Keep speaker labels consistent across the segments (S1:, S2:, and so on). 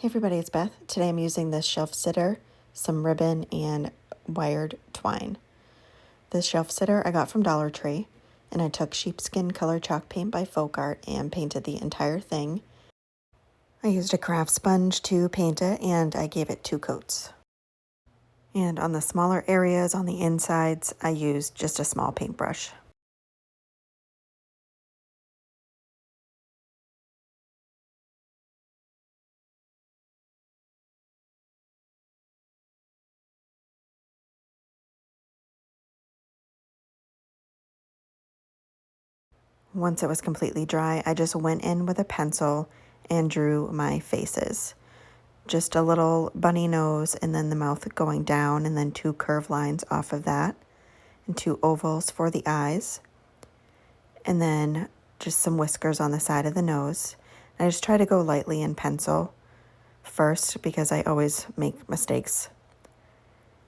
S1: Hey everybody, it's Beth. Today I'm using this shelf sitter, some ribbon, and wired twine. This shelf sitter I got from Dollar Tree, and I took sheepskin color chalk paint by Folkart and painted the entire thing. I used a craft sponge to paint it, and I gave it 2 coats. And on the smaller areas on the insides, I used just a small paintbrush. Once it was completely dry, I just went in with a pencil and drew my faces. Just a little bunny nose and then the mouth going down and then 2 curved lines off of that and 2 ovals for the eyes and then just some whiskers on the side of the nose. I just try to go lightly in pencil first because I always make mistakes.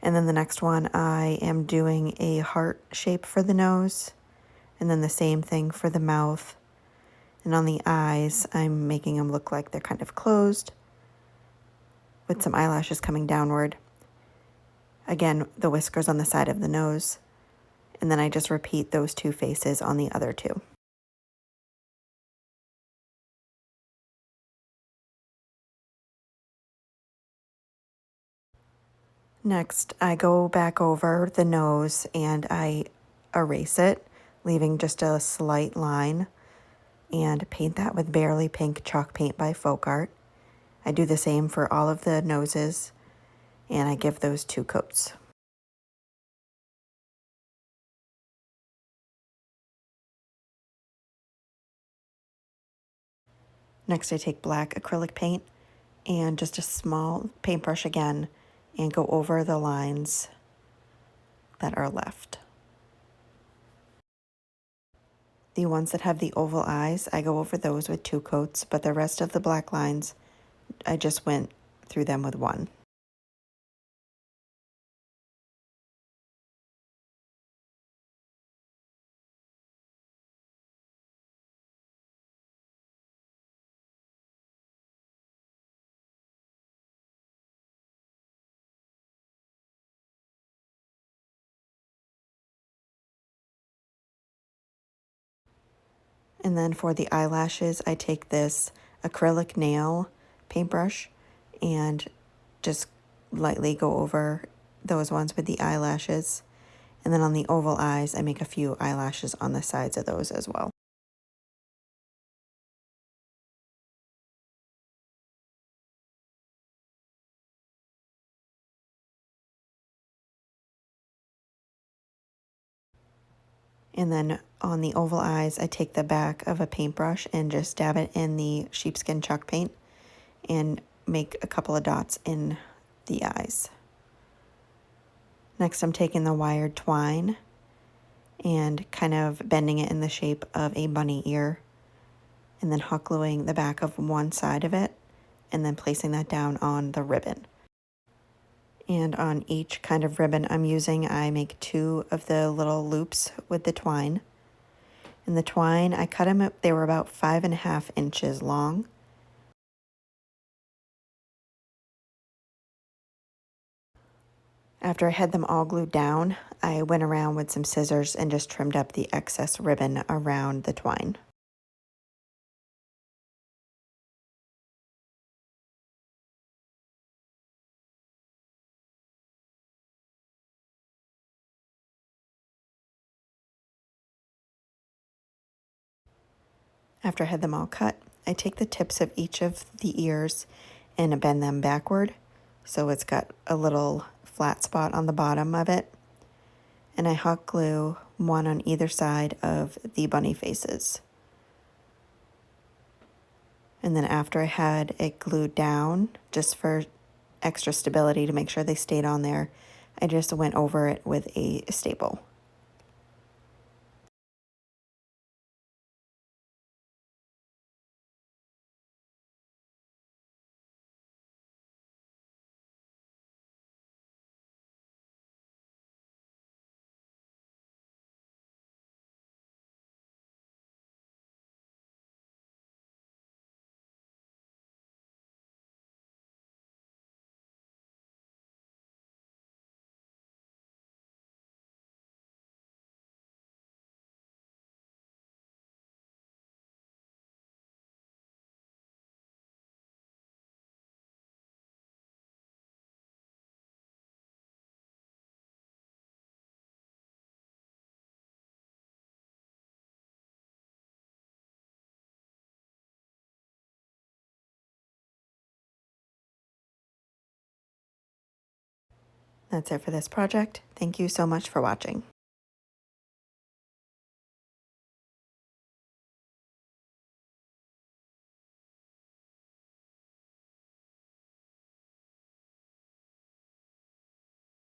S1: And then the next one I am doing a heart shape for the nose and then the same thing for the mouth. And on the eyes I'm making them look like they're kind of closed with some eyelashes coming downward. Again, the whiskers on the side of the nose, and then I just repeat those 2 faces on the other 2. Next, I go back over the nose and I erase it, leaving just a slight line, and paint that with Barley Pink chalk paint by Folkart. I do the same for all of the noses, and I give those 2 coats. Next, I take black acrylic paint and just a small paintbrush again and go over the lines that are left. The ones that have the oval eyes, I go over those with 2 coats, but the rest of the black lines, I just went through them with 1. And then for the eyelashes, I take this acrylic nail paintbrush and just lightly go over those ones with the eyelashes. And then on the oval eyes, I make a few eyelashes on the sides of those as well. And then on the oval eyes, I take the back of a paintbrush and just dab it in the sheepskin chalk paint and make a couple of dots in the eyes. Next, I'm taking the wired twine and kind of bending it in the shape of a bunny ear, and then hot gluing the back of one side of it, and then placing that down on the ribbon. And on each kind of ribbon I'm using, I make 2 of the little loops with the twine. And the twine, I cut them up, they were about 5.5 inches long. After I had them all glued down, I went around with some scissors and just trimmed up the excess ribbon around the twine. After I had them all cut, I take the tips of each of the ears and bend them backward so it's got a little flat spot on the bottom of it. And I hot glue one on either side of the bunny faces. And then after I had it glued down, just for extra stability to make sure they stayed on there, I just went over it with a staple. That's it for this project. Thank you so much for watching.